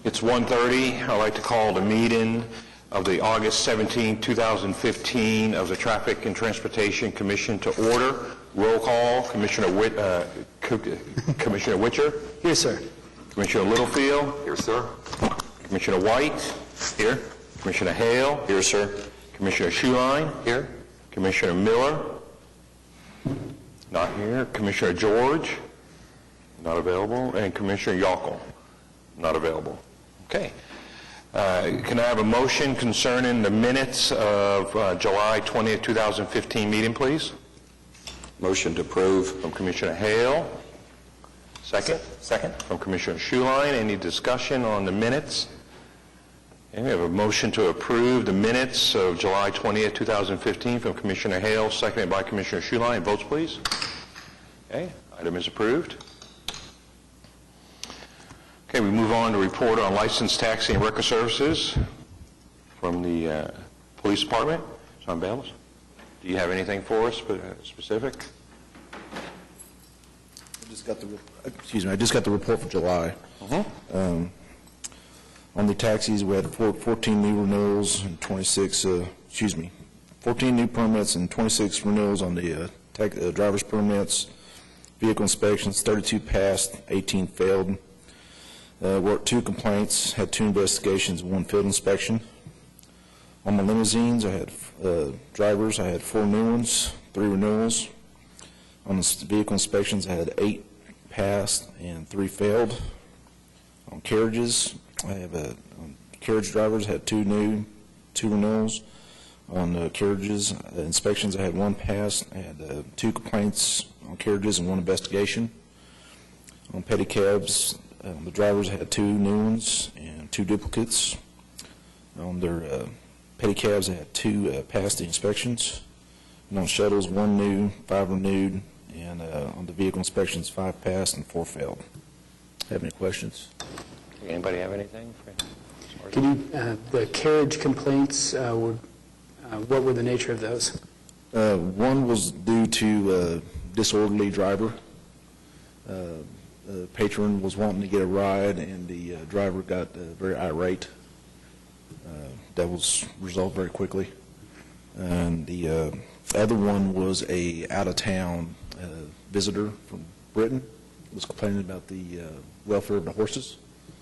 It's 1:30. I'd like to call the meeting of the August 17, 2015 of the Traffic and Transportation Commission to order. Roll call. Commissioner Witcher. Here, sir. Commissioner Littlefield. Here, sir. Commissioner White. Here. Commissioner Hale. Here, sir. Commissioner Schuline. Here. Commissioner Miller. Not here. Commissioner George. Not available. And Commissioner Yockel. Not available. Okay. Can I have a motion concerning the minutes of July 20th, 2015 meeting, please? Motion to approve. From Commissioner Hale. Second? Second. From Commissioner Schuline. Any discussion on the minutes? Okay, we have a motion to approve the minutes of July 20th, 2015 from Commissioner Hale, seconded by Commissioner Schuline. Votes, please. Okay, item is approved. Okay, we move on to report on licensed taxi and record services from the Police Department. John Bayless, do you have anything for us specific? I just got the report for July. On the taxis, we had 14 new renewals and 14 new permits and 26 renewals on the driver's permits. Vehicle inspections, 32 passed, 18 failed. Worked 2 complaints, had 2 investigations, 1 field inspection. On my limousines, I had drivers, I had 4 new ones, 3 renewals. On the vehicle inspections, I had 8 passed and 3 failed. On carriages, I have on carriage drivers, I had 2 new, 2 renewals. On carriages inspections, I had 1 pass. I had 2 complaints on carriages and 1 investigation. On pedicabs, the drivers had 2 new ones and 2 duplicates. On their pedicabs, I had 2 passed the inspections. And on shuttles, 1 new, 5 renewed, and on the vehicle inspections, 5 passed and 4 failed. Have any questions? Anybody have anything? Can you, the carriage complaints, what were the nature of those? 1 was due to disorderly driver. The patron was wanting to get a ride, and the driver got very irate. That was resolved very quickly. And the other one was a out-of-town visitor from Britain, was complaining about the welfare of the horses.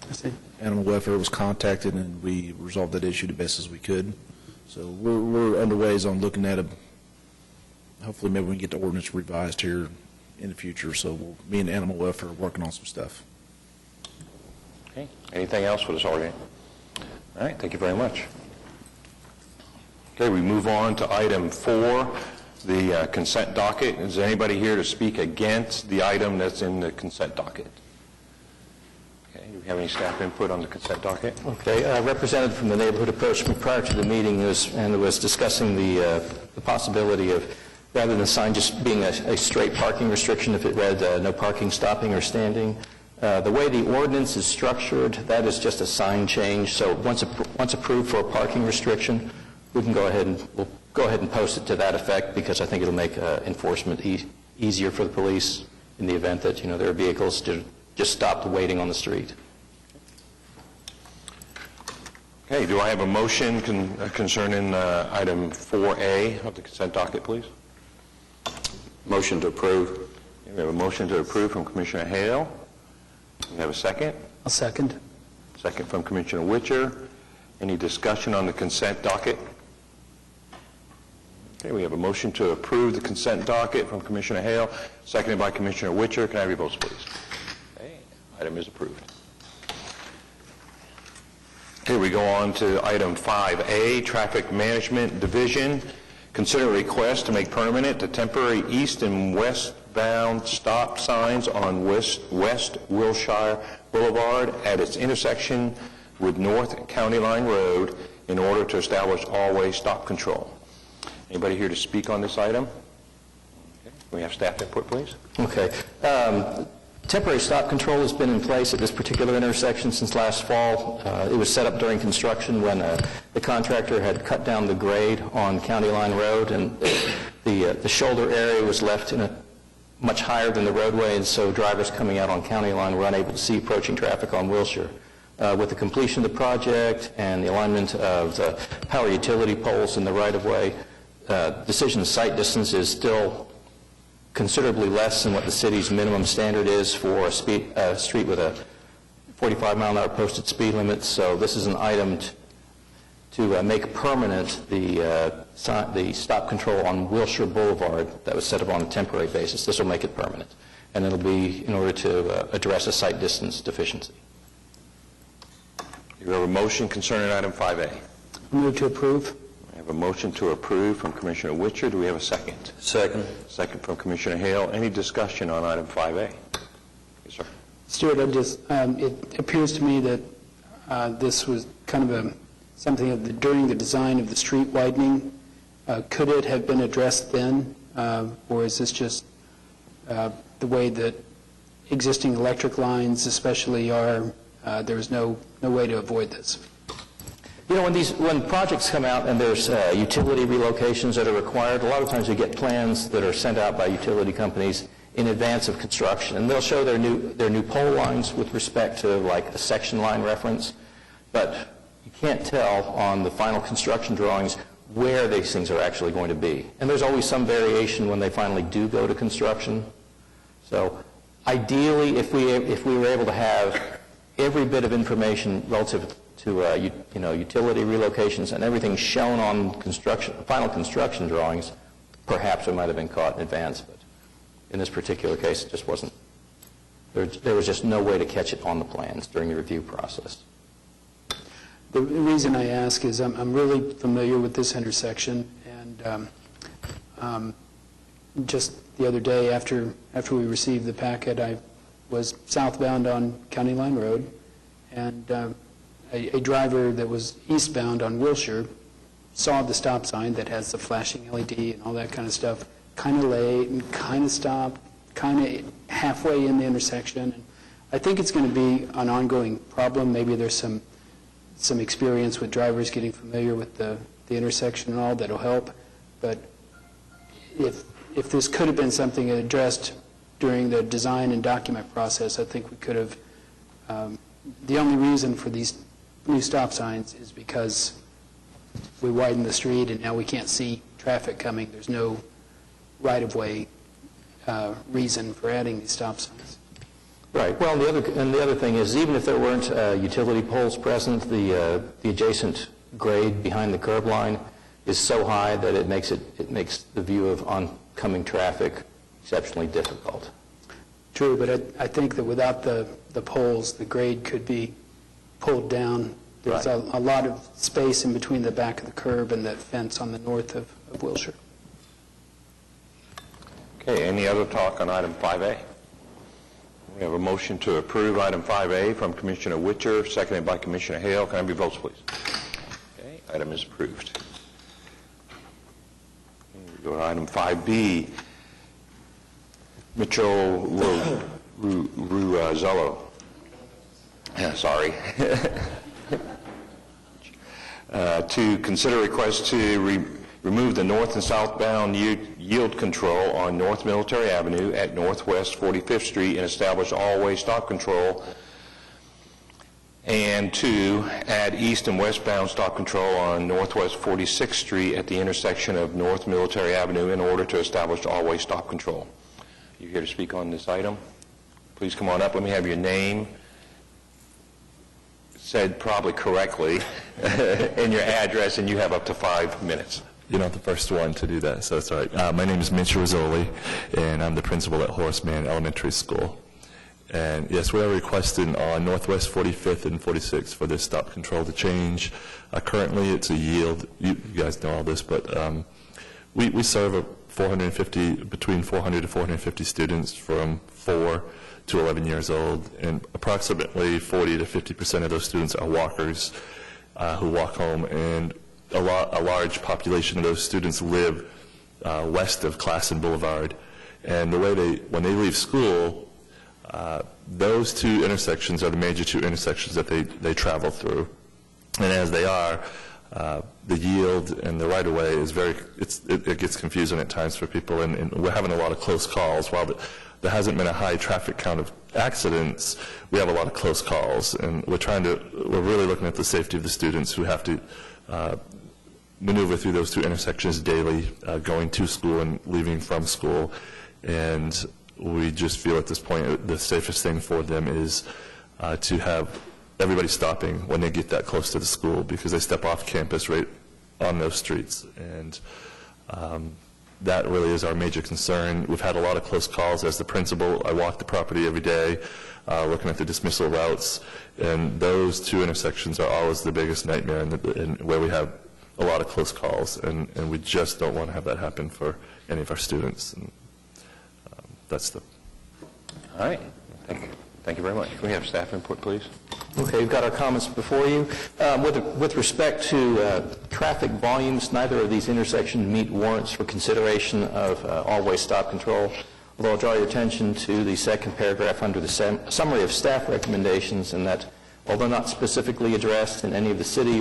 I see. Animal welfare was contacted, and we resolved that issue the best as we could. So we're underways on looking at it. Hopefully, maybe we can get the ordinance revised here in the future. So me and animal welfare are working on some stuff. Okay. Anything else for this argument? All right. Thank you very much. Okay. We move on to item 4, the consent docket. Is there anybody here to speak against the item that's in the consent docket? Okay. Do we have any staff input on the consent docket? Okay. A representative from the neighborhood approached me prior to the meeting and was discussing the possibility of, rather than the sign just being a straight parking restriction, if it read no parking, stopping, or standing. The way the ordinance is structured, that is just a sign change. So once approved for a parking restriction, we can go ahead and post it to that effect, because I think it'll make enforcement easier for the police in the event that there are vehicles to just stopped waiting on the street. Okay. Do I have a motion concerning item 4A of the consent docket, please? Motion to approve. We have a motion to approve from Commissioner Hale. We have a second. I'll second. Second from Commissioner Witcher. Any discussion on the consent docket? Okay, we have a motion to approve the consent docket from Commissioner Hale, seconded by Commissioner Witcher. Can I have your votes, please? Okay, item is approved. Okay, we go on to item 5A, Traffic Management Division. Consider a request to make permanent the temporary east and westbound stop signs on West Wilshire Boulevard at its intersection with North County Line Road in order to establish all-way stop control. Anybody here to speak on this item? Okay. Can we have staff input, please? Okay. Temporary stop control has been in place at this particular intersection since last fall. It was set up during construction when the contractor had cut down the grade on County Line Road, and the shoulder area was left in a much higher than the roadway, and so drivers coming out on County Line were unable to see approaching traffic on Wilshire. With the completion of the project and the alignment of the power utility poles in the right-of-way, decision site distance is still considerably less than what the city's minimum standard is for a street with a 45-mile-an-hour posted speed limit. So this is an item to make permanent the stop control on Wilshire Boulevard that was set up on a temporary basis. This will make it permanent, and it'll be in order to address a site distance deficiency. You have a motion concerning item 5A. Move to approve. We have a motion to approve from Commissioner Witcher. Do we have a second? Second. Second from Commissioner Hale. Any discussion on item 5A? Yes, sir. Stuart, it appears to me that this was kind of something during the design of the street widening. Could it have been addressed then, or is this just the way that existing electric lines especially are, there's no way to avoid this? You know, when projects come out and there's utility relocations that are required, a lot of times we get plans that are sent out by utility companies in advance of construction, and they'll show their new pole lines with respect to like a section line reference, but you can't tell on the final construction drawings where these things are actually going to be. And there's always some variation when they finally do go to construction. So ideally, if we were able to have every bit of information relative to utility relocations and everything shown on final construction drawings, perhaps it might have been caught in advance. But in this particular case, it just wasn't. There was just no way to catch it on the plans during the review process. The reason I ask is I'm really familiar with this intersection, and just the other day after we received the packet, I was southbound on County Line Road, and a driver that was eastbound on Wilshire saw the stop sign that has the flashing LED and all that kind of stuff, kind of late and kind of stopped, kind of halfway in the intersection. And I think it's going to be an ongoing problem. Maybe there's some experience with drivers getting familiar with the intersection and all that'll help. But if this could have been something addressed during the design and document process, I think we could have. The only reason for these new stop signs is because we widened the street and now we can't see traffic coming. There's no right-of-way reason for adding these stop signs. Right. Well, the other thing is, even if there weren't utility poles present, the adjacent grade behind the curb line is so high that it makes the view of oncoming traffic exceptionally difficult. True, but I think that without the poles, the grade could be pulled down. There's Right. a lot of space in between the back of the curb and that fence on the north of Wilshire. Okay, any other talk on item 5A? We have a motion to approve item 5A from Commissioner Witcher, seconded by Commissioner Hale. Can I have your votes, please? Okay, item is approved. We go to item 5B. Mitchell Ruzello. Sorry. To consider request to remove the north and southbound yield control on North Military Avenue at Northwest 45th Street and establish all-way stop control, and to add east and westbound stop control on Northwest 46th Street at the intersection of North Military Avenue in order to establish all-way stop control. You here to speak on this item? Please come on up. Let me have your name, said probably correctly, and your address, and you have up to 5 minutes. You're not the first one to do that, so it's all right. My name is Mitch Rizzoli, and I'm the principal at Horace Mann Elementary School. And yes, we are requesting on Northwest 45th and 46th for this stop control to change. Currently, it's a yield. You guys know all this, but we serve between 400 to 450 students from 4 to 11 years old, and approximately 40 to 50% of those students are walkers who walk home, and a large population of those students live west of Classen Boulevard. And the way when they leave school, those two intersections are the major two intersections that they travel through. And as they are, the yield and the right-of-way is it gets confusing at times for people, and we're having a lot of close calls. While there hasn't been a high traffic count of accidents, we have a lot of close calls, and we're really looking at the safety of the students who have to maneuver through those two intersections daily, going to school and leaving from school, and we just feel at this point the safest thing for them is to have everybody stopping when they get that close to the school, because they step off campus right on those streets, and that really is our major concern. We've had a lot of close calls. As the principal, I walk the property every day looking at the dismissal routes, and those two intersections are always the biggest nightmare and where we have a lot of close calls, and we just don't want to have that happen for any of our students. And, that's the... All right. Thank you very much. Can we have staff input, please? Okay, we've got our comments before you. With respect to traffic volumes, neither of these intersections meet warrants for consideration of all-way stop control. Although I'll draw your attention to the second paragraph under the summary of staff recommendations, and that although not specifically addressed in any of the cities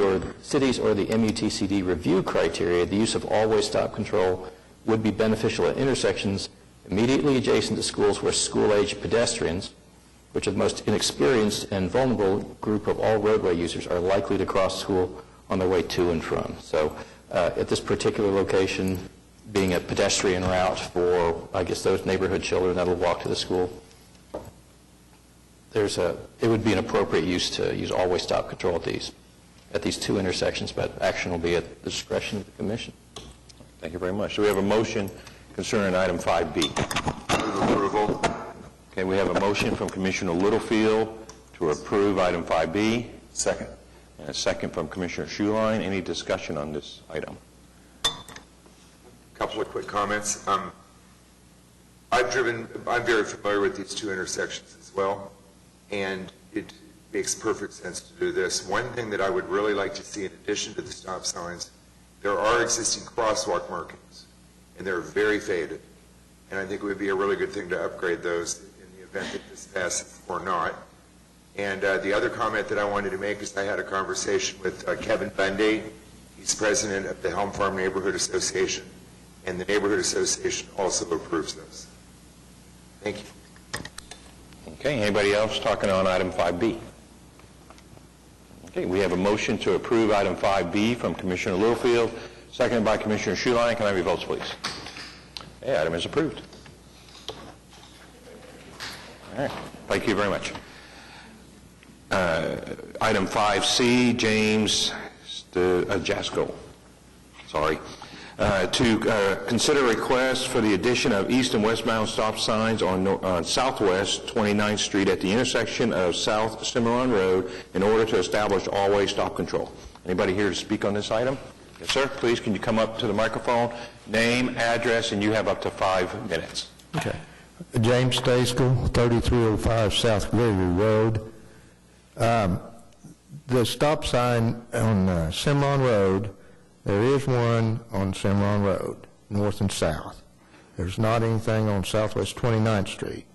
or the MUTCD review criteria, the use of all-way stop control would be beneficial at intersections immediately adjacent to schools where school-age pedestrians, which are the most inexperienced and vulnerable group of all roadway users, are likely to cross school on their way to and from. So at this particular location, being a pedestrian route for, I guess, those neighborhood children that will walk to the school, it would be an appropriate use to use all-way stop control at these two intersections, but action will be at the discretion of the commission. Thank you very much. Do we have a motion concerning item 5B? Move approval. Okay, we have a motion from Commissioner Littlefield to approve item 5B. Second. And a second from Commissioner Schuline. Any discussion on this item? A couple of quick comments. I'm very familiar with these two intersections as well, and it makes perfect sense to do this. One thing that I would really like to see in addition to the stop signs, there are existing crosswalk markings, and they're very faded. And I think it would be a really good thing to upgrade those in the event that this passes or not. And the other comment that I wanted to make is I had a conversation with Kevin Bundy. He's president of the Helm Farm Neighborhood Association, and the Neighborhood Association also approves those. Thank you. Okay, anybody else talking on item 5B? Okay, we have a motion to approve item 5B from Commissioner Littlefield, seconded by Commissioner Schuline. Can I have your votes, please? Okay, item is approved. All right, thank you very much. Item 5C, James Jasko, to consider request for the addition of east and westbound stop signs on Southwest 29th Street at the intersection of South Cimarron Road in order to establish all-way stop control. Anybody here to speak on this item? Yes, sir. Please, can you come up to the microphone? Name, address, and you have up to 5 minutes. Okay. James Stayskull, 3305 South Gregory Road. The stop sign on Cimarron Road, there is one on Cimarron Road, north and south. There's not anything on Southwest 29th Street.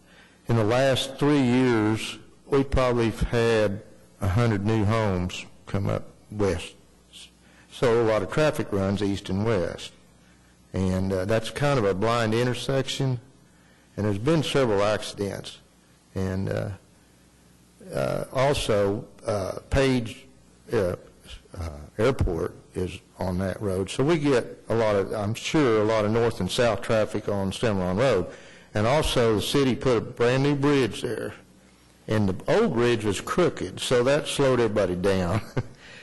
In the last 3 years, we probably have had 100 new homes come up west. So a lot of traffic runs east and west. And that's kind of a blind intersection. And there's been several accidents. And also, Page Airport is on that road. So we get I'm sure, a lot of north and south traffic on Cimarron Road. And also, the city put a brand new bridge there. And the old bridge was crooked, so that slowed everybody down.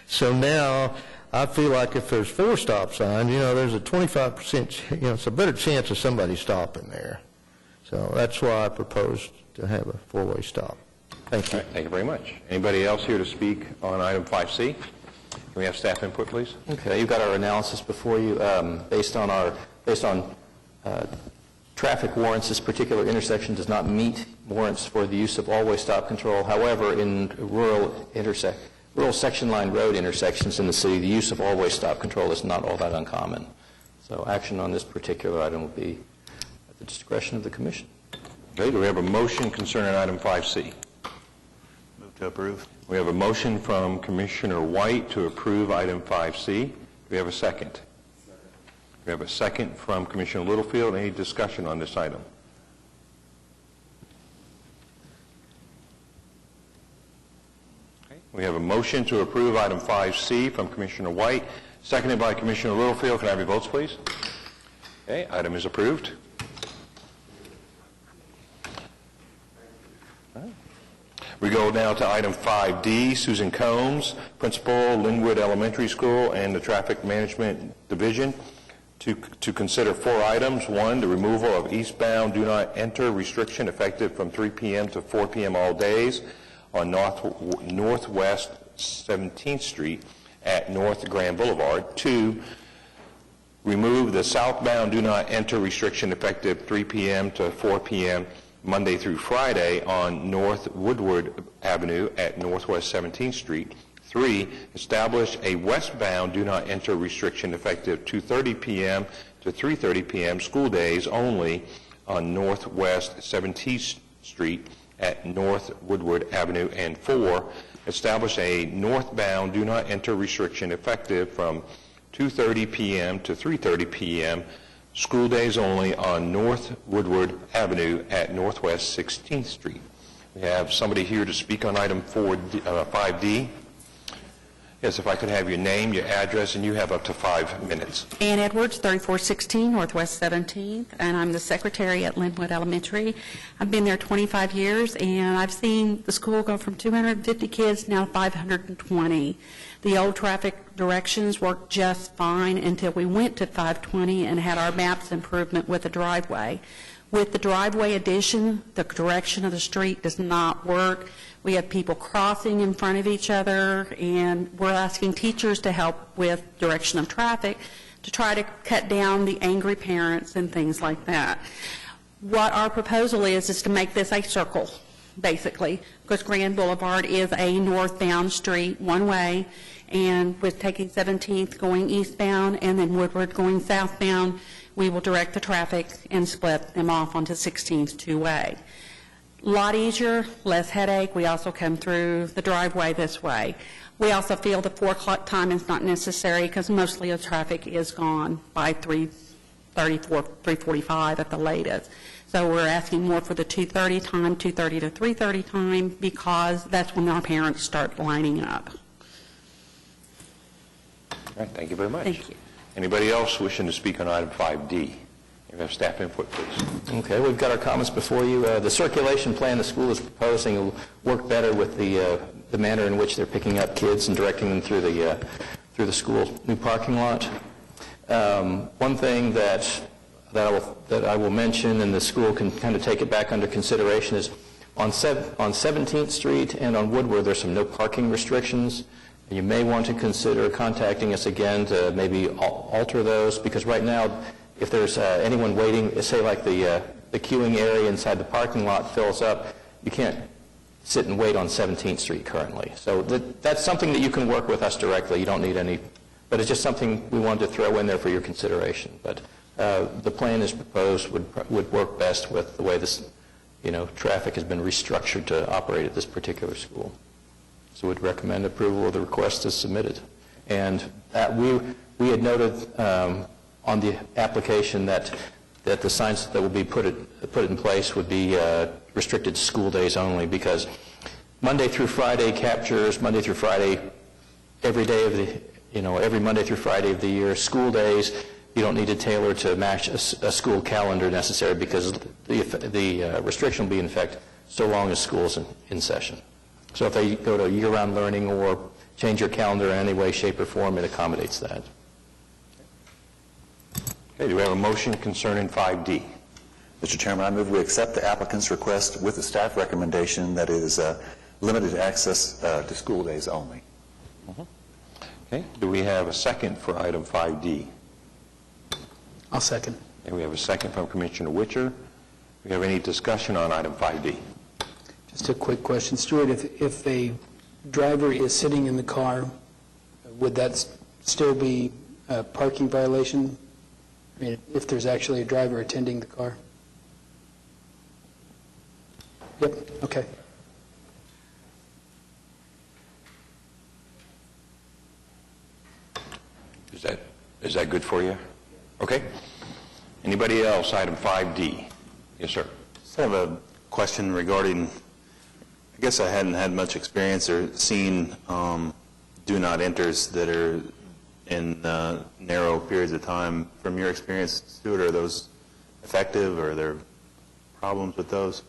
So now, I feel like if there's 4 stop signs, there's a 25%, it's a better chance of somebody stopping there. So that's why I proposed to have a 4-way stop. Thank you. All right, thank you very much. Anybody else here to speak on item 5C? Can we have staff input, please? Okay, you've got our analysis before you. Based on traffic warrants, this particular intersection does not meet warrants for the use of all-way stop control. However, in rural section line road intersections in the city, the use of all-way stop control is not all that uncommon. So action on this particular item will be at the discretion of the commission. Okay, do we have a motion concerning item 5C? Move to approve. We have a motion from Commissioner White to approve item 5C. Do we have a second? We have a second from Commissioner Littlefield. Any discussion on this item? Okay. We have a motion to approve item 5C from Commissioner White, seconded by Commissioner Littlefield. Can I have your votes, please? Okay, item is approved. We go now to item 5D, Susan Combs, Principal, Linwood Elementary School, and the Traffic Management Division, to consider 4 items. 1, the removal of eastbound do not enter restriction effective from 3 p.m. to 4 p.m. all days on Northwest 17th Street at North Grand Boulevard. 2, remove the southbound do not enter restriction effective 3 p.m. to 4 p.m. Monday through Friday on North Woodward Avenue at Northwest 17th Street. 3, establish a westbound do not enter restriction effective 2:30 p.m. to 3:30 p.m. school days only on Northwest 17th Street at North Woodward Avenue. And 4, establish a northbound do not enter restriction effective from 2:30 p.m. to 3:30 p.m. school days only on North Woodward Avenue at Northwest 16th Street. We have somebody here to speak on item 5D. Yes, if I could have your name, your address, and you have up to 5 minutes. Ann Edwards, 3416 Northwest 17th, and I'm the secretary at Linwood Elementary. I've been there 25 years, and I've seen the school go from 250 kids now to 520. The old traffic directions worked just fine until we went to 520 and had our maps improvement with the driveway. With the driveway addition, the direction of the street does not work. We have people crossing in front of each other, and we're asking teachers to help with direction of traffic to try to cut down the angry parents and things like that. What our proposal is to make this a circle, basically, because Grand Boulevard is a northbound street, one way, and with taking 17th going eastbound and then Woodward going southbound, we will direct the traffic and split them off onto 16th two-way. A lot easier, less headache. We also come through the driveway this way. We also feel the 4 o'clock time is not necessary because mostly the traffic is gone by 3:34, 3:45 at the latest. So we're asking more for the 2:30 time, 2:30 to 3:30 time, because that's when our parents start lining up. All right, thank you very much. Thank you. Anybody else wishing to speak on item 5D? You have staff input, please. Okay, we've got our comments before you. The circulation plan the school is proposing will work better with the manner in which they're picking up kids and directing them through the school new parking lot. One thing that I will mention, and the school can kind of take it back under consideration, is on 17th Street and on Woodward, there's some no parking restrictions. And you may want to consider contacting us again to maybe alter those, because right now, if there's anyone waiting, say like the queuing area inside the parking lot fills up, you can't sit and wait on 17th Street currently. So that's something that you can work with us directly. You don't need any, but it's just something we wanted to throw in there for your consideration. But the plan as proposed would work best with the way this, traffic has been restructured to operate at this particular school. So we'd recommend approval of the request as submitted. And we had noted on the application that the signs that will be put in place would be restricted to school days only, because Monday through Friday captures Monday through Friday every day of the, every Monday through Friday of the year. School days, you don't need to tailor to match a school calendar necessary, because the restriction will be in effect so long as school's in session. So if they go to year-round learning or change your calendar in any way, shape, or form, it accommodates that. Okay, do we have a motion concerning 5D? Mr. Chairman, I move we accept the applicant's request with the staff recommendation that it is limited access to school days only. Okay, do we have a second for item 5D? I'll second. And we have a second from Commissioner Witcher. Do we have any discussion on item 5D? Just a quick question. Stuart, if a driver is sitting in the car, would that still be a parking violation? I mean, if there's actually a driver attending the car? Yep, okay. Is that good for you? Okay. Anybody else, item 5D? Yes, sir. Just have a question regarding, I guess I hadn't had much experience or seen do not enters that are in narrow periods of time. From your experience, Stuart, are those effective, or are there problems with those?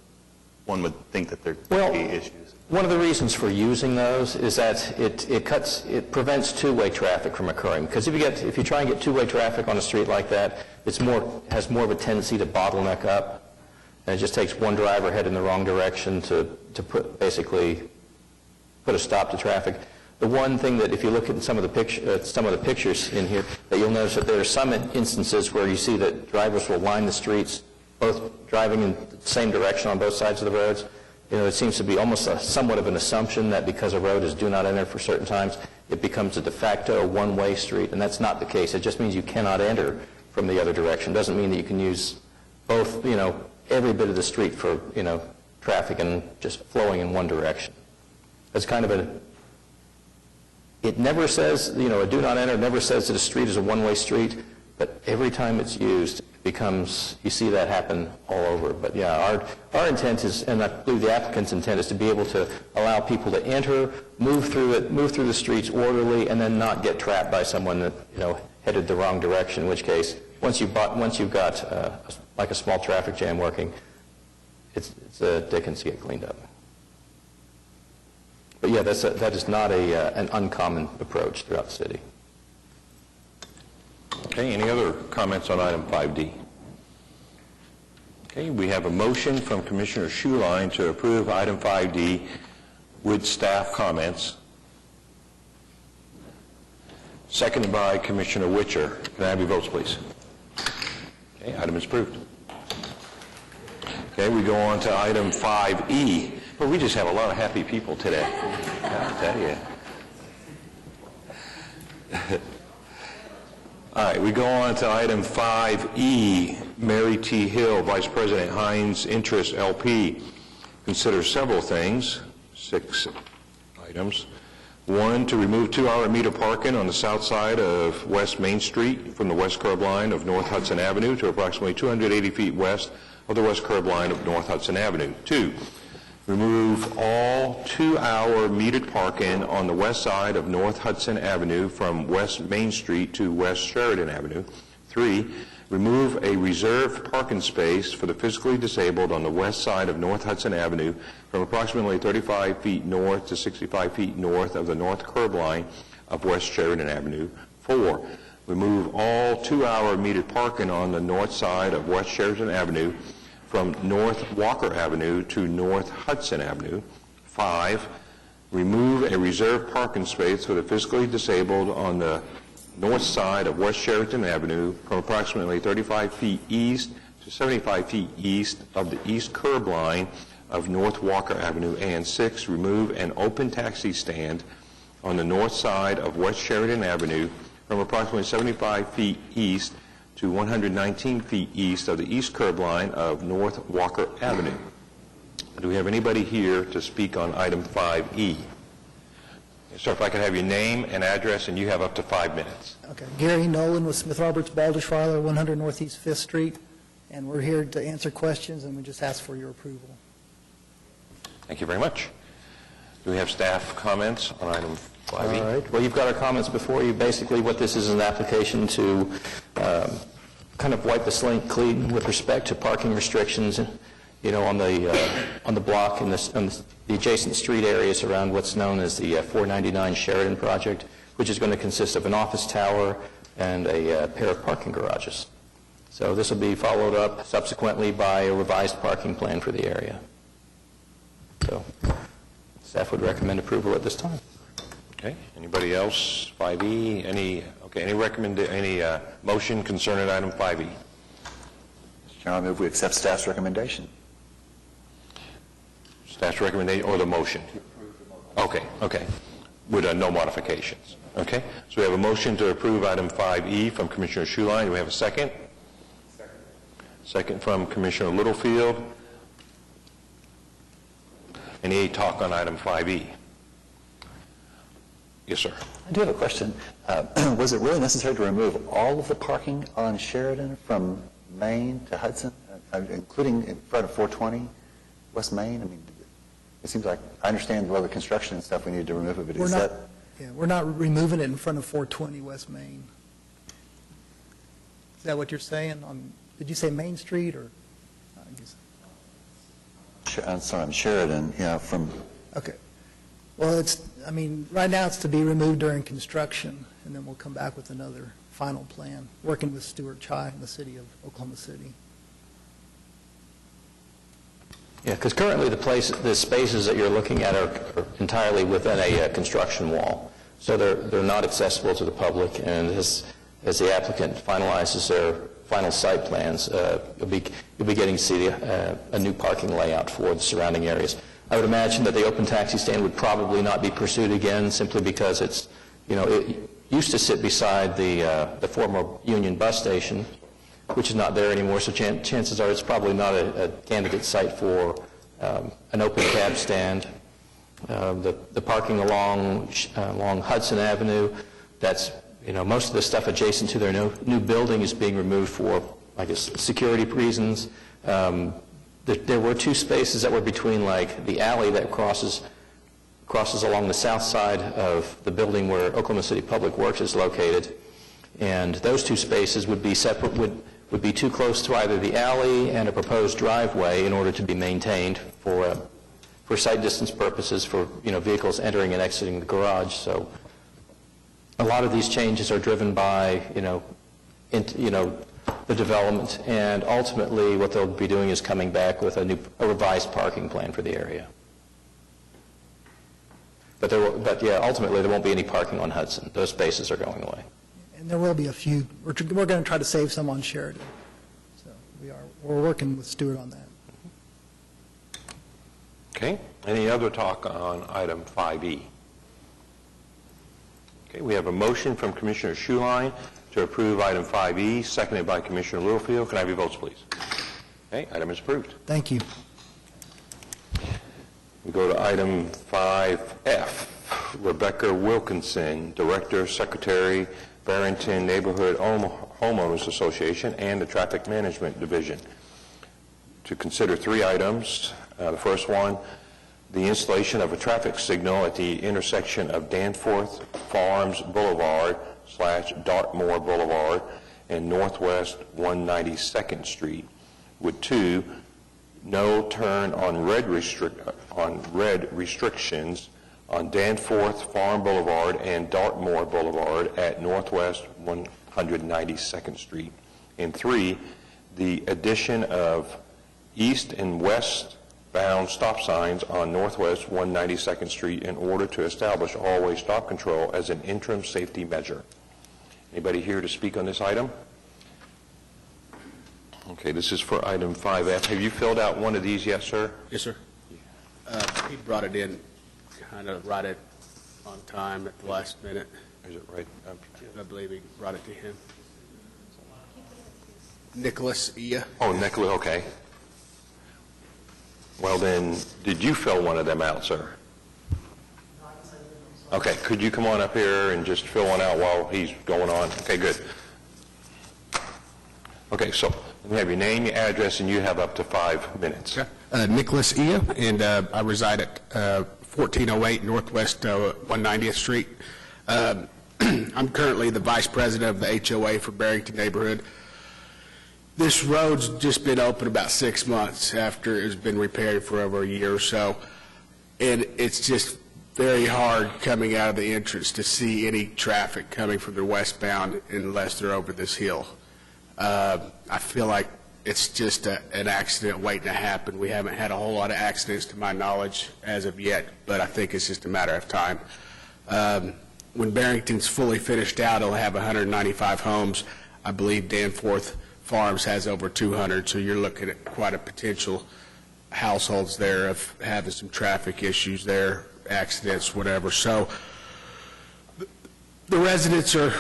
One would think that there could be issues. One of the reasons for using those is that it prevents two-way traffic from occurring. Because if you try and get two-way traffic on a street like that, has more of a tendency to bottleneck up, and it just takes one driver heading in the wrong direction to basically put a stop to traffic. The one thing that, if you look at some of the pictures in here, that you'll notice that there are some instances where you see that drivers will line the streets, both driving in the same direction on both sides of the roads. It seems to be almost somewhat of an assumption that because a road is do not enter for certain times, it becomes a de facto one-way street, and that's not the case. It just means you cannot enter from the other direction. It doesn't mean that you can use both, every bit of the street for, traffic and just flowing in one direction. That's kind of it never says, a do not enter never says that a street is a one-way street, but every time it's used, you see that happen all over. But yeah, our intent is, and I believe the applicant's intent is to be able to allow people to enter, move through the streets orderly, and then not get trapped by someone that, headed the wrong direction, in which case, once you've got like a small traffic jam working, it's a dickens to get cleaned up. But yeah, that is not an uncommon approach throughout the city. Okay, any other comments on item 5D? Okay, we have a motion from Commissioner Schuline to approve item 5D with staff comments. Seconded by Commissioner Witcher. Can I have your votes, please? Okay, item is approved. Okay, we go on to item 5E. Well, we just have a lot of happy people today. I'll tell you. All right, we go on to item 5E. Mary T. Hill, Vice President Heinz Interest LP, considers several things, 6 items. 1, to remove 2-hour meter parking on the south side of West Main Street from the west curb line of North Hudson Avenue to approximately 280 feet west of the west curb line of North Hudson Avenue. 2, remove all 2-hour metered parking on the west side of North Hudson Avenue from West Main Street to West Sheridan Avenue. 3, remove a reserved parking space for the physically disabled on the west side of North Hudson Avenue from approximately 35 feet north to 65 feet north of the north curb line of West Sheridan Avenue. 4, remove all 2-hour metered parking on the north side of West Sheridan Avenue from North Walker Avenue to North Hudson Avenue. 5, remove a reserved parking space for the physically disabled on the north side of West Sheridan Avenue from approximately 35 feet east to 75 feet east of the east curb line of North Walker Avenue. And 6, remove an open taxi stand on the north side of West Sheridan Avenue from approximately 75 feet east to 119 feet east of the east curb line of North Walker Avenue. Do we have anybody here to speak on item 5E? Sir, if I could have your name and address, and you have up to 5 minutes. Okay. Gary Nolan with Smith Roberts Baldishweiler, 100 Northeast 5th Street, and we're here to answer questions, and we just ask for your approval. Thank you very much. Do we have staff comments on item 5E? All right. Well, you've got our comments before you. Basically, what this is an application to kind of wipe the slate clean with respect to parking restrictions, on the block and the adjacent street areas around what's known as the 499 Sheridan project, which is going to consist of an office tower and a pair of parking garages. So this will be followed up subsequently by a revised parking plan for the area. So staff would recommend approval at this time. Okay. Anybody else? 5E? Any motion concerning item 5E? Mr. Chairman, I move we accept staff's recommendation. Staff's recommendation or the motion? Okay. With no modifications. Okay. So we have a motion to approve item 5E from Commissioner Schuline. Do we have a second? Second from Commissioner Littlefield. Any talk on item 5E? Yes, sir. I do have a question. Was it really necessary to remove all of the parking on Sheridan from Main to Hudson, including in front of 420 West Main? I mean, it seems like, I understand all the construction and stuff we need to remove it, but is that... We're not removing it in front of 420 West Main. Is that what you're saying? Did you say Main Street or? I guess. I'm sorry, on Sheridan, from... Okay. Well, right now it's to be removed during construction, and then we'll come back with another final plan, working with Stuart Chai in the city of Oklahoma City. Yeah, because currently the spaces that you're looking at are entirely within a construction wall, so they're not accessible to the public, and as the applicant finalizes their final site plans, you'll be getting to see a new parking layout for the surrounding areas. I would imagine that the open taxi stand would probably not be pursued again, simply because it used to sit beside the former Union bus station, which is not there anymore, so chances are it's probably not a candidate site for an open cab stand. The parking along Hudson Avenue, that's, most of the stuff adjacent to their new building is being removed for, I guess, security reasons. There were two spaces that were between, like, the alley that crosses along the south side of the building where Oklahoma City Public Works is located, and those two spaces would be separate, would be too close to either the alley and a proposed driveway in order to be maintained for sight distance purposes for vehicles entering and exiting the garage. So a lot of these changes are driven by the development, and ultimately what they'll be doing is coming back with a revised parking plan for the area. But ultimately there won't be any parking on Hudson. Those spaces are going away. And there will be a few. We're going to try to save some on Sheridan. So we're working with Stuart on that. Okay. Any other talk on item 5E? Okay, we have a motion from Commissioner Schuline to approve item 5E, seconded by Commissioner Littlefield. Can I have your votes, please? Okay, item is approved. Thank you. We go to item 5F. Rebecca Wilkinson, Director, Secretary, Barrington Neighborhood Homeowners Association and the Traffic Management Division, to consider three items. The first one, the installation of a traffic signal at the intersection of Danforth Farms Boulevard / Dartmoor Boulevard and Northwest 192nd Street, with two, no turn on red restrictions on Danforth Farm Boulevard and Dartmoor Boulevard at Northwest 192nd Street. And three, the addition of east and westbound stop signs on Northwest 192nd Street in order to establish all-way stop control as an interim safety measure. Anybody here to speak on this item? Okay, this is for item 5F. Have you filled out one of these yet, sir? Yes, sir. He brought it in kind of right on time at the last minute. Is it right? I believe he brought it to him. Nicholas Ia. Oh, Nicholas, okay. Well then, did you fill one of them out, sir? Okay, could you come on up here and just fill one out while he's going on? Okay, good. Okay, so we have your name, your address, and you have up to 5 minutes. Okay. Nicholas Ia, and I reside at 1408 Northwest 190th Street. I'm currently the vice president of the HOA for Barrington Neighborhood. This road's just been open about 6 months after it's been repaired for over a year or so, and it's just very hard coming out of the entrance to see any traffic coming from the westbound unless they're over this hill. I feel like it's just an accident waiting to happen. We haven't had a whole lot of accidents to my knowledge as of yet, but I think it's just a matter of time. When Barrington's fully finished out, it'll have 195 homes. I believe Danforth Farms has over 200, so you're looking at quite a potential households there of having some traffic issues there, accidents, whatever. So the residents are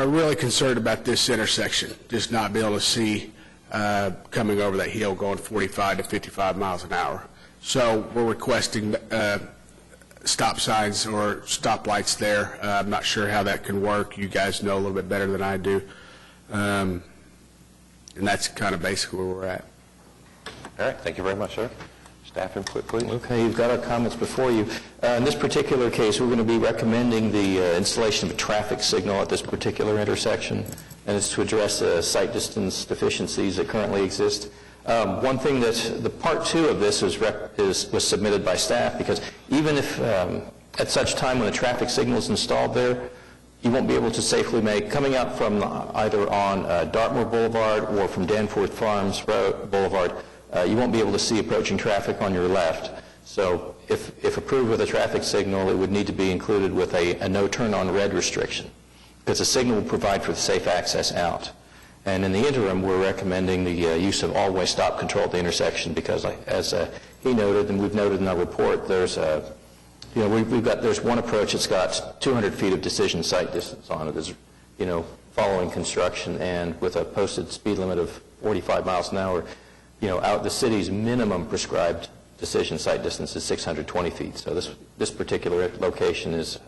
really concerned about this intersection, just not being able to see coming over that hill going 45 to 55 miles an hour. So we're requesting stop signs or stoplights there. I'm not sure how that can work. You guys know a little bit better than I do. And that's kind of basically where we're at. All right, thank you very much, sir. Staff input, please. Okay, you've got our comments before you. In this particular case, we're going to be recommending the installation of a traffic signal at this particular intersection, and it's to address sight distance deficiencies that currently exist. One thing that, the part 2 of this was submitted by staff, because even if at such time when the traffic signal is installed there, you won't be able to safely make, coming out from either on Dartmoor Boulevard or from Danforth Farms Boulevard, you won't be able to see approaching traffic on your left. So if approved with a traffic signal, it would need to be included with a no turn on red restriction, because the signal will provide for the safe access out. And in the interim, we're recommending the use of all-way stop control at the intersection, because as he noted, and we've noted in our report, there's there's one approach that's got 200 feet of decision sight distance on it, is, following construction, and with a posted speed limit of 45 miles an hour, out the city's minimum prescribed decision sight distance is 620 feet. So this particular location is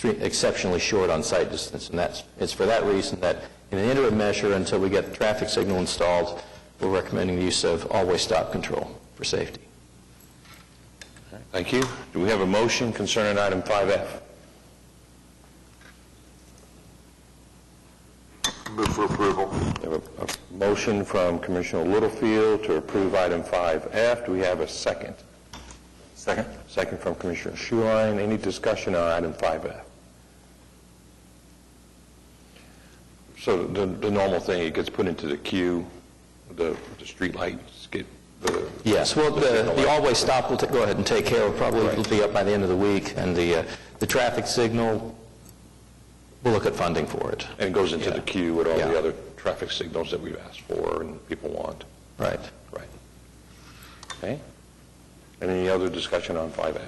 exceptionally short on sight distance, and it's for that reason that in an interim measure, until we get the traffic signal installed, we're recommending the use of all-way stop control for safety. Thank you. Do we have a motion concerning item 5F? Move for approval. We have a motion from Commissioner Littlefield to approve item 5F. Do we have a second? Second. Second from Commissioner Schuline. Any discussion on item 5F? So the normal thing, it gets put into the queue, the street lights get the... Yes, well, the all-way stop will go ahead and take care of, probably it'll be up by the end of the week, and the traffic signal, we'll look at funding for it. And it goes into the queue with all Yeah. the other traffic signals that we've asked for and people want. Right. Right. Okay. Any other discussion on 5F?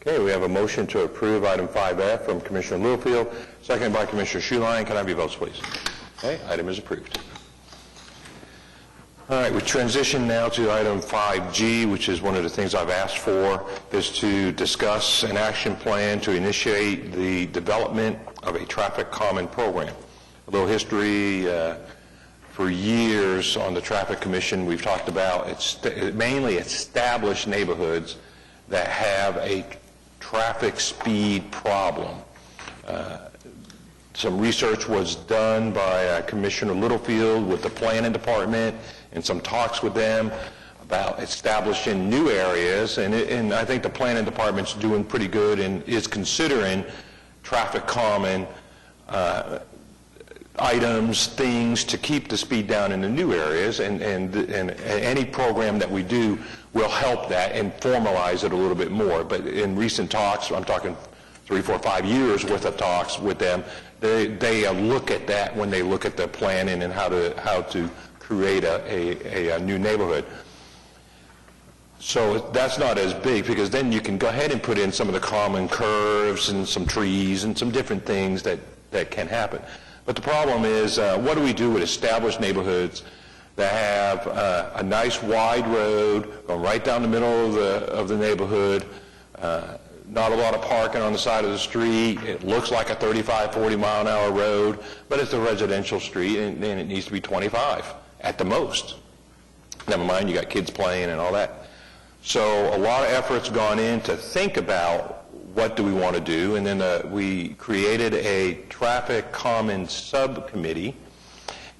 Okay, we have a motion to approve item 5F from Commissioner Littlefield, seconded by Commissioner Schuline. Can I have your votes, please? Okay, item is approved. All right, we transition now to item 5G, which is one of the things I've asked for, is to discuss an action plan to initiate the development of a traffic calming program. A little history, for years on the Traffic Commission, we've talked about mainly established neighborhoods that have a traffic speed problem. Some research was done by Commissioner Littlefield with the planning department and some talks with them about establishing new areas, and I think the planning department's doing pretty good and is considering traffic calming items, things to keep the speed down in the new areas, and any program that we do will help that and formalize it a little bit more. But in recent talks, I'm talking 3, 4, 5 years worth of talks with them, they look at that when they look at the planning and how to create a new neighborhood. So that's not as big, because then you can go ahead and put in some of the common curves and some trees and some different things that can happen. But the problem is, what do we do with established neighborhoods that have a nice wide road going right down the middle of the neighborhood, not a lot of parking on the side of the street, it looks like a 35, 40 mile an hour road, but it's a residential street and it needs to be 25 at the most. Never mind, you got kids playing and all that. So a lot of effort's gone in to think about what do we want to do, and then we created a traffic calming subcommittee,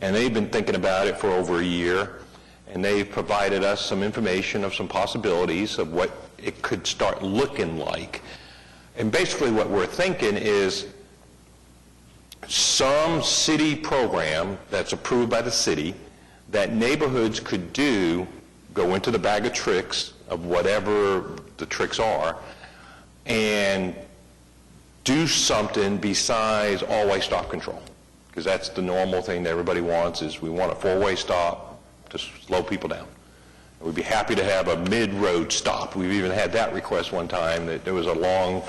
and they've been thinking about it for over a year, and they've provided us some information of some possibilities of what it could start looking like. And basically what we're thinking is some city program that's approved by the city that neighborhoods could do, go into the bag of tricks of whatever the tricks are, and do something besides all-way stop control. Because that's the normal thing that everybody wants, is we want a four-way stop to slow people down. And we'd be happy to have a mid-road stop. We've even had that request one time, that there was a long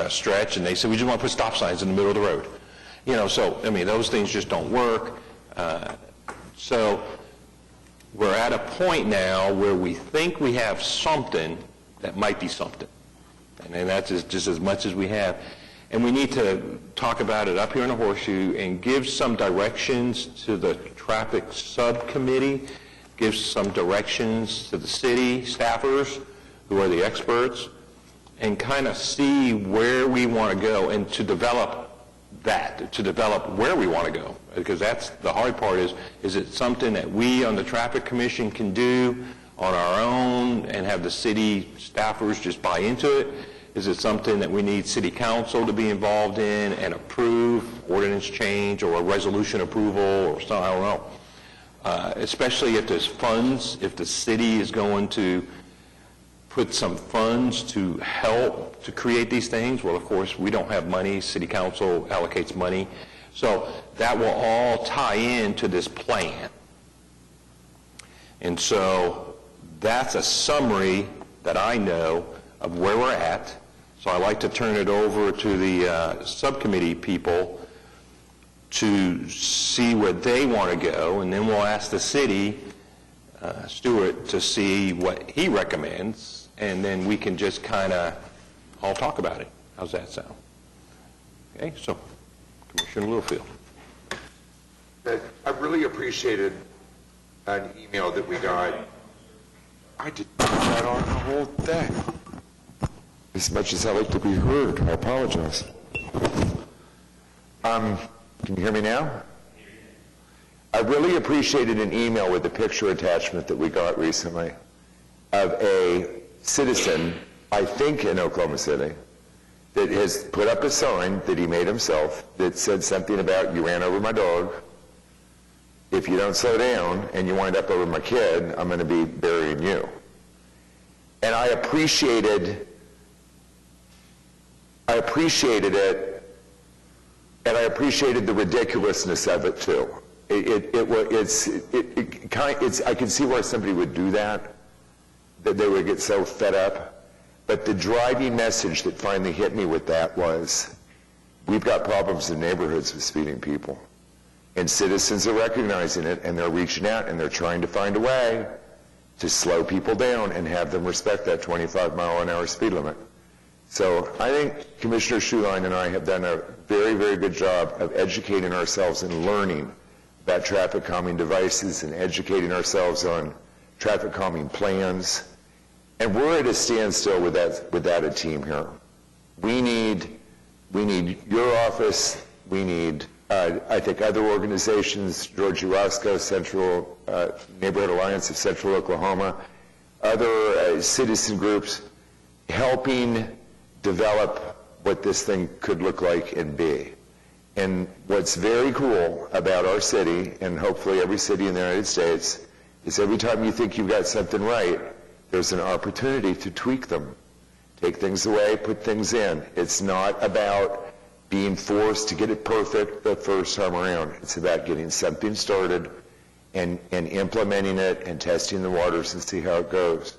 stretch, and they said, we just want to put stop signs in the middle of the road. So, I mean, those things just don't work. So we're at a point now where we think we have something that might be something. And that's just as much as we have. And we need to talk about it up here in the Horseshoe and give some directions to the traffic subcommittee, give some directions to the city staffers, who are the experts, and kind of see where we want to go and to develop that, to develop where we want to go. Because that's the hard part is it something that we on the Traffic Commission can do on our own and have the city staffers just buy into it? Is it something that we need city council to be involved in and approve, ordinance change or a resolution approval or something, I don't know. Especially if there's funds, if the city is going to put some funds to help to create these things. Well, of course, we don't have money. City council allocates money. So that will all tie into this plan. And so that's a summary that I know of where we're at. So I'd like to turn it over to the subcommittee people to see where they want to go, and then we'll ask the city, Stuart, to see what he recommends, and then we can just kind of all talk about it. How's that sound? Okay, so Commissioner Littlefield. I really appreciated an email that we got. I did not put that on the whole thing. As much as I like to be heard, I apologize. Can you hear me now? I really appreciated an email with the picture attachment that we got recently of a citizen, I think in Oklahoma City, that has put up a sign that he made himself that said something about, "You ran over my dog. If you don't slow down and you wind up over my kid, I'm going to be burying you." And I appreciated it, and I appreciated the ridiculousness of it too. I can see why somebody would do that they would get so fed up. But the driving message that finally hit me with that was, we've got problems in neighborhoods with speeding people. And citizens are recognizing it, and they're reaching out, and they're trying to find a way to slow people down and have them respect that 25-mile-an-hour speed limit. So I think Commissioner Schuline and I have done a very, very good job of educating ourselves and learning about traffic calming devices and educating ourselves on traffic calming plans. And we're at a standstill without a team here. We need your office. We need, I think, other organizations, George Roscoe, Central Neighborhood Alliance of Central Oklahoma, other citizen groups helping develop what this thing could look like and be. And what's very cool about our city, and hopefully every city in the United States, is every time you think you've got something right, there's an opportunity to tweak them. Take things away, put things in. It's not about being forced to get it perfect the first time around. It's about getting something started and implementing it and testing the waters and see how it goes.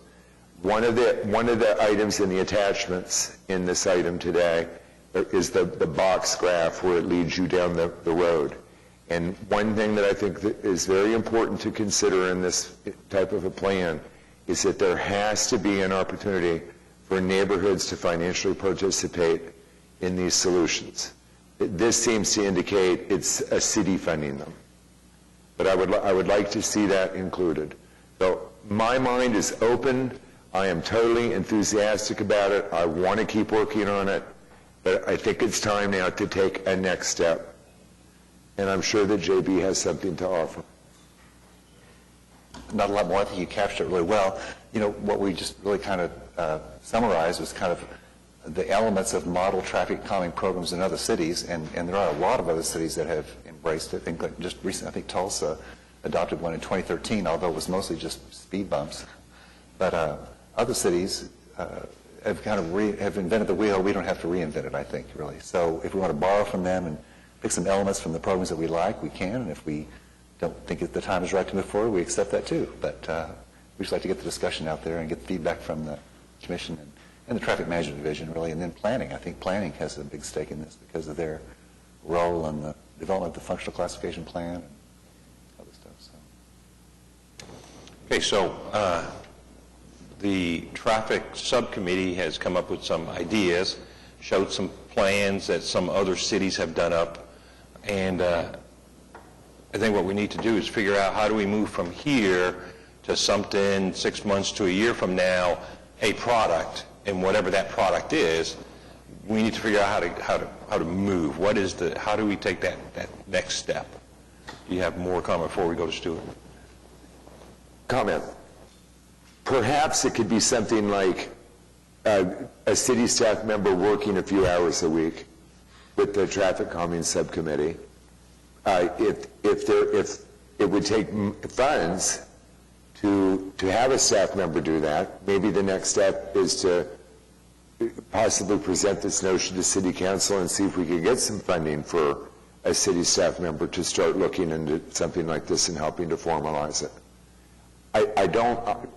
One of the items in the attachments in this item today is the box graph where it leads you down the road. And one thing that I think that is very important to consider in this type of a plan is that there has to be an opportunity for neighborhoods to financially participate in these solutions. This seems to indicate it's a city funding them. But I would like to see that included. So my mind is open. I am totally enthusiastic about it. I want to keep working on it. But I think it's time now to take a next step. And I'm sure that JB has something to offer. Not a lot more. I think you captured it really well. You know, what we just really kind of summarized was kind of the elements of model traffic calming programs in other cities, and there are a lot of other cities that have embraced it. I think like just recently, I think Tulsa adopted one in 2013, although it was mostly just speed bumps. But other cities have kind of have invented the wheel. We don't have to reinvent it, I think, really. So if we want to borrow from them and pick some elements from the programs that we like, we can. And if we don't think that the time is right to move forward, we accept that too. But we just like to get the discussion out there and get feedback from the Commission and the Traffic Management Division, really. And then planning. I think planning has a big stake in this because of their role in the development of the functional classification plan and other stuff. So. Okay, so the traffic subcommittee has come up with some ideas, showed some plans that some other cities have done up, and I think what we need to do is figure out how do we move from here to something 6 months to a year from now, a product, and whatever that product is, we need to figure out how to move. How do we take that next step? Do you have more comment before we go to Stuart? Comment. Perhaps it could be something like a city staff member working a few hours a week with the traffic calming subcommittee. If it would take funds to have a staff member do that, maybe the next step is to possibly present this notion to City Council and see if we could get some funding for a city staff member to start looking into something like this and helping to formalize it.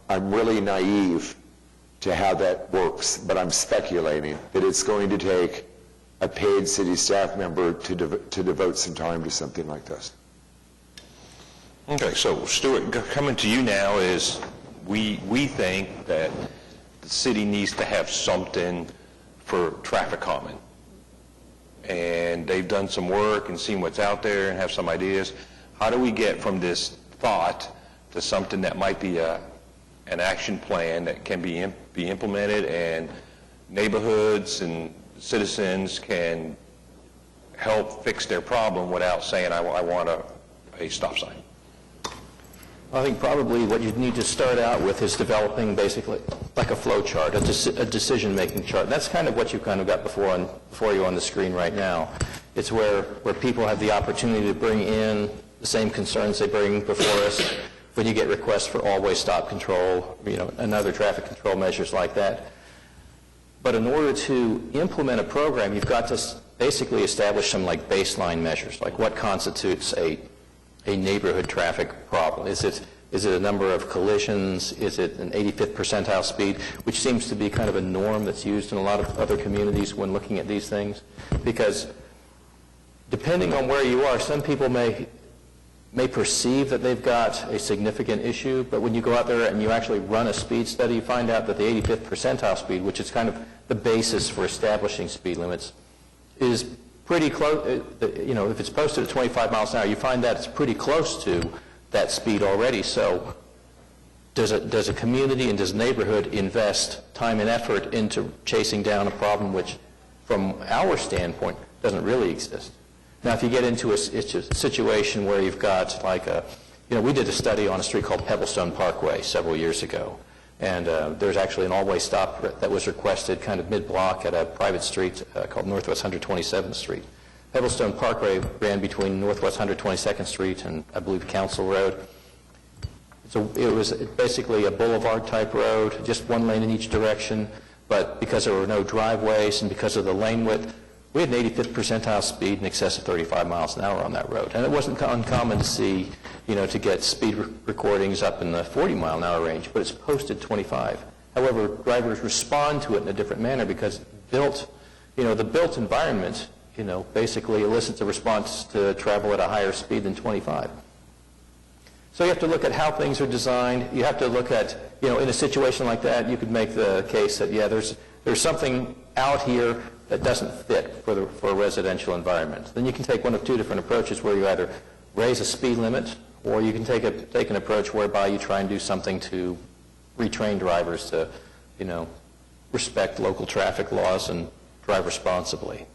I'm really naive to how that works, but I'm speculating that it's going to take a paid city staff member to devote some time to something like this. Okay, so Stuart, coming to you now is we think that the city needs to have something for traffic calming. And they've done some work and seen what's out there and have some ideas. How do we get from this thought to something that might be an action plan that can be implemented and neighborhoods and citizens can help fix their problem without saying, I want a stop sign? I think probably what you'd need to start out with is developing basically like a flow chart, a decision-making chart. That's kind of what you kind of got before you on the screen right now. It's where people have the opportunity to bring in the same concerns they bring before us when you get requests for all-way stop control, and other traffic control measures like that. But in order to implement a program, you've got to basically establish some like baseline measures, like what constitutes a neighborhood traffic problem. Is it a number of collisions? Is it an 85th percentile speed, which seems to be kind of a norm that's used in a lot of other communities when looking at these things? Because depending on where you are, some people may perceive that they've got a significant issue, but when you go out there and you actually run a speed study, you find out that the 85th percentile speed, which is kind of the basis for establishing speed limits, is pretty close. If it's posted at 25 miles an hour, you find that it's pretty close to that speed already. So does a community and does a neighborhood invest time and effort into chasing down a problem which, from our standpoint, doesn't really exist? Now, if you get into a situation where you've got like we did a study on a street called Pebblestone Parkway several years ago, and there's actually an all-way stop that was requested kind of mid-block at a private street called Northwest 127th Street. Pebblestone Parkway ran between Northwest 122nd Street and, I believe, Council Road. It was basically a boulevard-type road, just one lane in each direction, but because there were no driveways and because of the lane width, we had an 85th percentile speed in excess of 35 miles an hour on that road. And it wasn't uncommon to see, to get speed recordings up in the 40-mile-an-hour range, but it's posted 25. However, drivers respond to it in a different manner because the built environment, basically elicits a response to travel at a higher speed than 25. So you have to look at how things are designed. You have to look at, in a situation like that, you could make the case that, there's something out here that doesn't fit for a residential environment. Then you can take one of two different approaches where you either raise a speed limit or you can take an approach whereby you try and do something to retrain drivers to, respect local traffic laws and drive responsibly.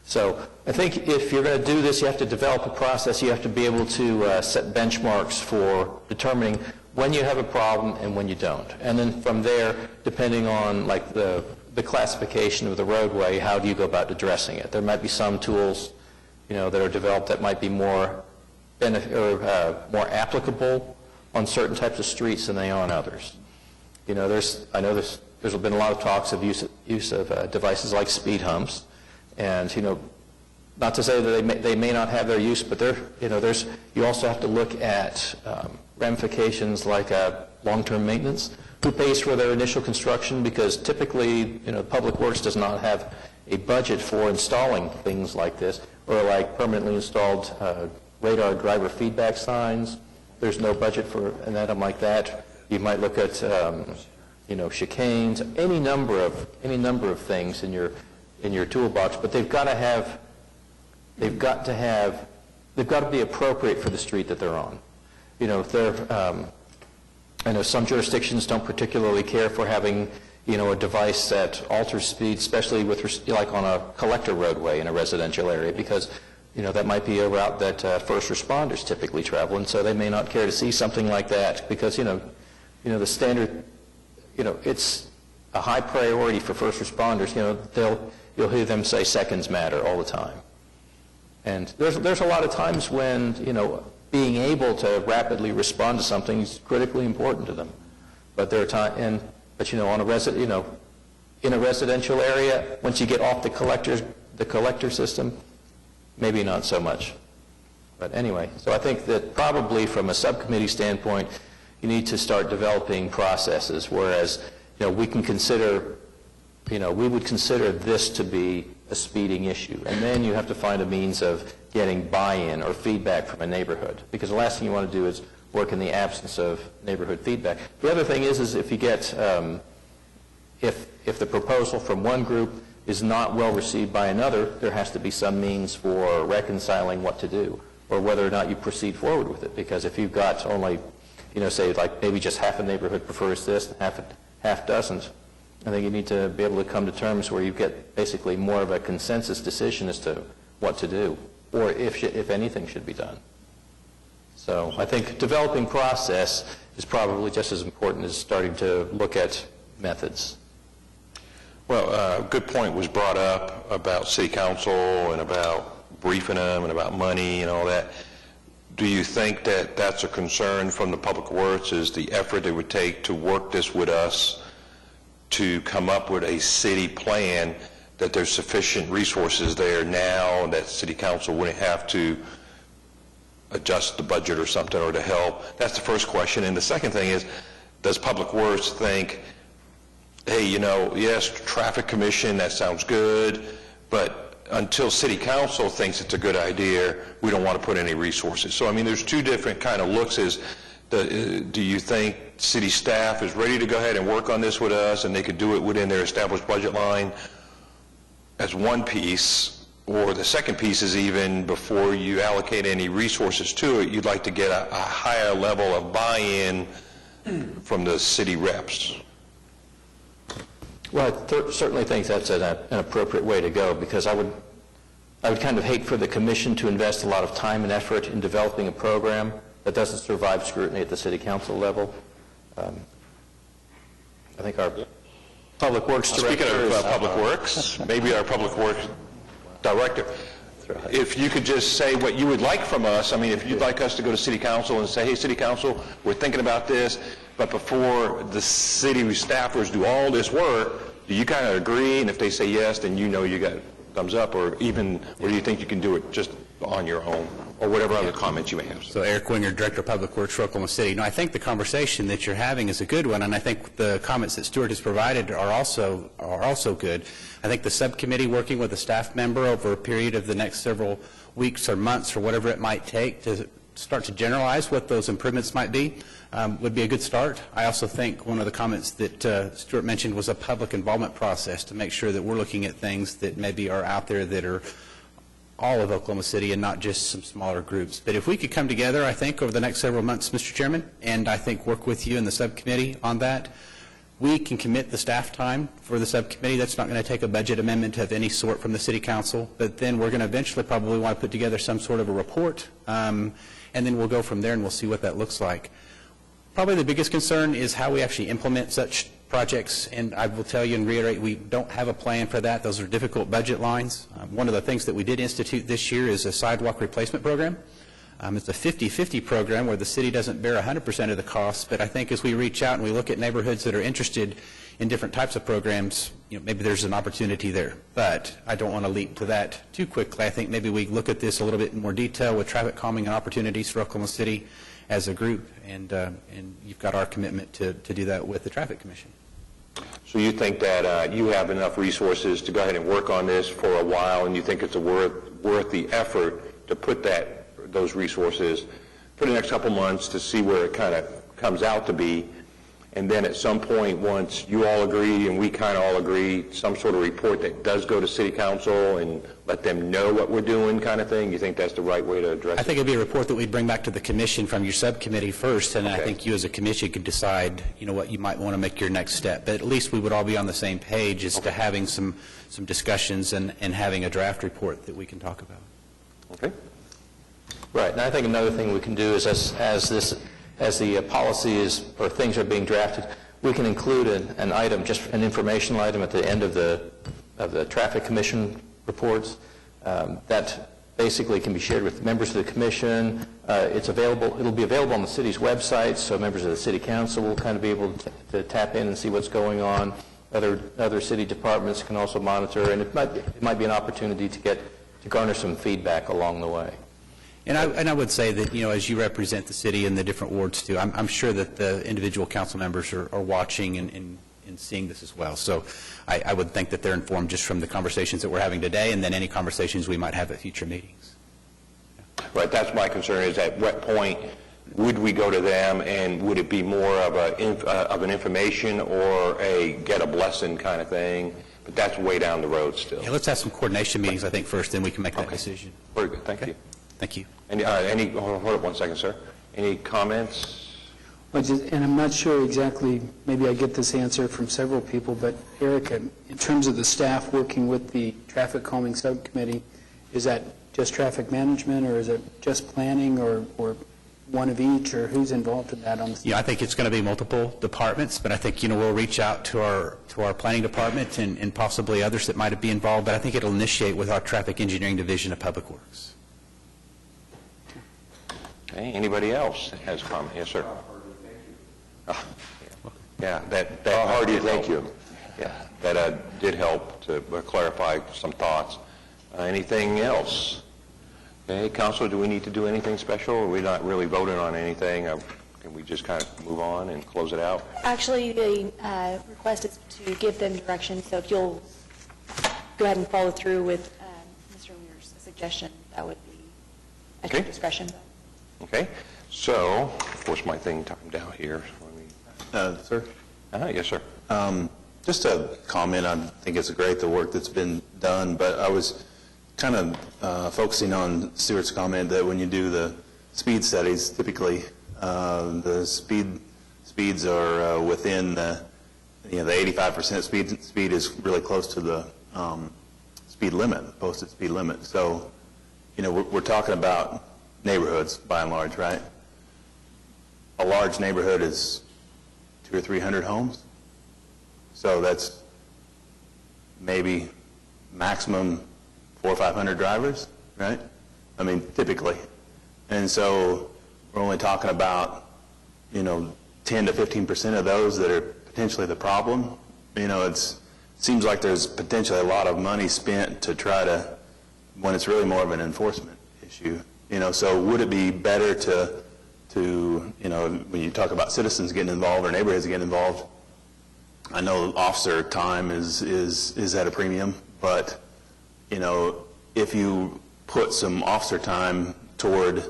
So I think if you're going to do this, you have to develop a process. You have to be able to set benchmarks for determining when you have a problem and when you don't. And then from there, depending on like the classification of the roadway, how do you go about addressing it? There might be some tools, that are developed that might be more applicable on certain types of streets than they are on others. There's been a lot of talks of use of devices like speed humps, and not to say that they may not have their use, but you also have to look at ramifications like long-term maintenance. Who pays for their initial construction? Because typically, Public Works does not have a budget for installing things like this, or like permanently installed radar driver feedback signs. There's no budget for an item like that. You might look at chicanes, any number of things in your toolbox, but they've got to be appropriate for the street that they're on. If they're, I know some jurisdictions don't particularly care for having, a device that alters speed, especially like on a collector roadway in a residential area, because, that might be a route that first responders typically travel, and so they may not care to see something like that because, the standard, it's a high priority for first responders. You'll hear them say seconds matter all the time. And there's a lot of times when, being able to rapidly respond to something is critically important to them. But there are times, on in a residential area, once you get off the collector system, maybe not so much. But anyway, so I think that probably from a subcommittee standpoint, you need to start developing processes, whereas, we can consider, we would consider this to be a speeding issue. And then you have to find a means of getting buy-in or feedback from a neighborhood, because the last thing you want to do is work in the absence of neighborhood feedback. The other thing is if you get, if the proposal from one group is not well received by another, there has to be some means for reconciling what to do, or whether or not you proceed forward with it. Because if you've got only, say like maybe just half a neighborhood prefers this, and half doesn't, I think you need to be able to come to terms where you get basically more of a consensus decision as to what to do, or if anything should be done. So I think developing process is probably just as important as starting to look at methods. Well, a good point was brought up about city council and about briefing them and about money and all that. Do you think that that's a concern from the Public Works, is the effort it would take to work this with us to come up with a city plan, that there's sufficient resources there now, and that city council wouldn't have to adjust the budget or something, or to help? That's the first question. And the second thing is, does Public Works think, hey, yes, traffic commission, that sounds good, but until city council thinks it's a good idea, we don't want to put any resources? So, there's two different kind of looks. Do you think city staff is ready to go ahead and work on this with us, and they could do it within their established budget line as one piece? Or the second piece is, even before you allocate any resources to it, you'd like to get a higher level of buy-in from the city reps? Well, I certainly think that's an appropriate way to go, because I would kind of hate for the commission to invest a lot of time and effort in developing a program that doesn't survive scrutiny at the city council level. I think our Public Works Director... Speaking of Public Works, maybe our Public Works Director, if you could just say what you would like from us. If you'd like us to go to City Council and say, hey, City Council, we're thinking about this, but before the city staffers do all this work, do you kind of agree? And if they say yes, then you got thumbs up, or do you think you can do it just on your own, or whatever other comments you may have? So Eric Winger, Director of Public Works for Oklahoma City. I think the conversation that you're having is a good one, and I think the comments that Stuart has provided are also good. I think the subcommittee, working with a staff member over a period of the next several weeks or months or whatever it might take to start to generalize what those improvements might be, would be a good start. I also think one of the comments that Stuart mentioned was a public involvement process to make sure that we're looking at things that maybe are out there that are all of Oklahoma City and not just some smaller groups. But if we could come together, I think, over the next several months, Mr. Chairman, and I think work with you in the subcommittee on that, we can commit the staff time for the subcommittee. That's not going to take a budget amendment of any sort from the City Council, but then we're going to eventually probably want to put together some sort of a report, and then we'll go from there and we'll see what that looks like. Probably the biggest concern is how we actually implement such projects, and I will tell you and reiterate, we don't have a plan for that. Those are difficult budget lines. One of the things that we did institute this year is a sidewalk replacement program. It's a 50-50 program where the city doesn't bear 100% of the costs, but I think as we reach out and we look at neighborhoods that are interested in different types of programs, maybe there's an opportunity there. But I don't want to leap to that too quickly. I think maybe we look at this a little bit in more detail with traffic calming and opportunities for Oklahoma City as a group, and you've got our commitment to do that with the Traffic Commission. So you think that you have enough resources to go ahead and work on this for a while, and you think it's worth the effort to put those resources for the next couple months to see where it kind of comes out to be, and then at some point, once you all agree and we kind of all agree, some sort of report that does go to city council and let them know what we're doing kind of thing? You think that's the right way to address it? I think it'd be a report that we'd bring back to the commission from your subcommittee first, and I think you as a commission could decide, what you might want to make your next step. But at least we would all be on the same page as to having some discussions and having a draft report that we can talk about. Okay. Right, and I think another thing we can do is as the policy is, or things are being drafted, we can include an item, just an informational item at the end of the Traffic Commission reports that basically can be shared with members of the commission. It's available, it'll be available on the city's website, so members of the city council will kind of be able to tap in and see what's going on. Other city departments can also monitor, and it might be an opportunity to garner some feedback along the way. And I would say that, as you represent the city and the different wards too, I'm sure that the individual council members are watching and seeing this as well. So I would think that they're informed just from the conversations that we're having today and then any conversations we might have at future meetings. Right, that's my concern, is at what point would we go to them, and would it be more of an information or a get a blessing kind of thing? But that's way down the road still. Yeah, let's have some coordination meetings, I think, first, then we can make that decision. Very good, thank you. Thank you. Hold up one second, sir. Any comments? And I'm not sure exactly, maybe I get this answer from several people, but Erica, in terms of the staff working with the traffic calming subcommittee, is that just traffic management, or is it just planning, or one of each, or who's involved in that? I think it's going to be multiple departments, but I think, we'll reach out to our planning department and possibly others that might be involved, but I think it'll initiate with our traffic engineering division of Public Works. Okay, anybody else has a comment? Yes, sir. Yeah, Hardy, thank you. Yeah, that did help to clarify some thoughts. Anything else? Okay, Council, do we need to do anything special? Or are we not really voting on anything? Can we just kind of move on and close it out? Actually, the request is to give them direction, so if you'll go ahead and follow through with Mr. Weir's suggestion, that would be at your discretion. Okay, so, of course, my thing timed out here. Sir? Yes, sir. Just a comment. I think it's great, the work that's been done, but I was kind of focusing on Stuart's comment that when you do the speed studies, typically the speeds are within the 85% speed is really close to the speed limit, posted speed limit. So, we're talking about neighborhoods by and large, right? A large neighborhood is 200 or 300 homes. So that's maybe maximum 400 or 500 drivers, right? I mean, typically. And so we're only talking about, 10 to 15% of those that are potentially the problem. It seems like there's potentially a lot of money spent to try to, when it's really more of an enforcement issue. So would it be better to when you talk about citizens getting involved or neighborhoods getting involved, I know officer time is at a premium, but, if you put some officer time toward,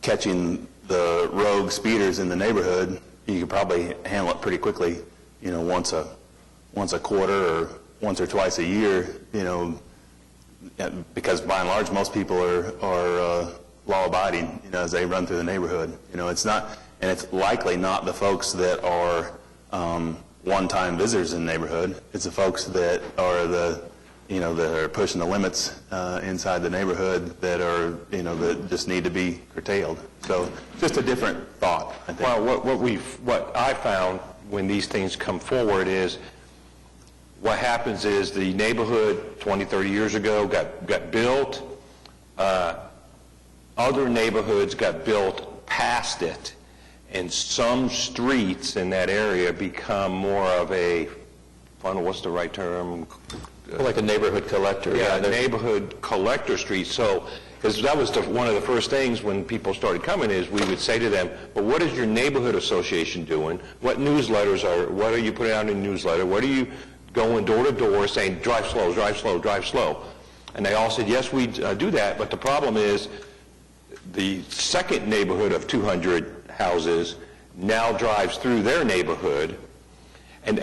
catching the rogue speeders in the neighborhood, you could probably handle it pretty quickly, once a quarter or once or twice a year, because by and large, most people are law-abiding, as they run through the neighborhood. It's not, and it's likely not the folks that are one-time visitors in the neighborhood. It's the folks that are that are pushing the limits inside the neighborhood that are, that just need to be curtailed. So just a different thought, I think. Well, what I found when these things come forward is what happens is the neighborhood 20, 30 years ago got built. Other neighborhoods got built past it, and some streets in that area become more of a, I don't know what's the right term? Like a neighborhood collector. Yeah, a neighborhood collector street. So, because that was one of the first things when people started coming is we would say to them, well, what is your neighborhood association doing? What are you putting out in the newsletter? What are you going door to door saying, drive slow, drive slow, drive slow? And they all said, yes, we do that, but the problem is the second neighborhood of 200 houses, now drives through their neighborhood. And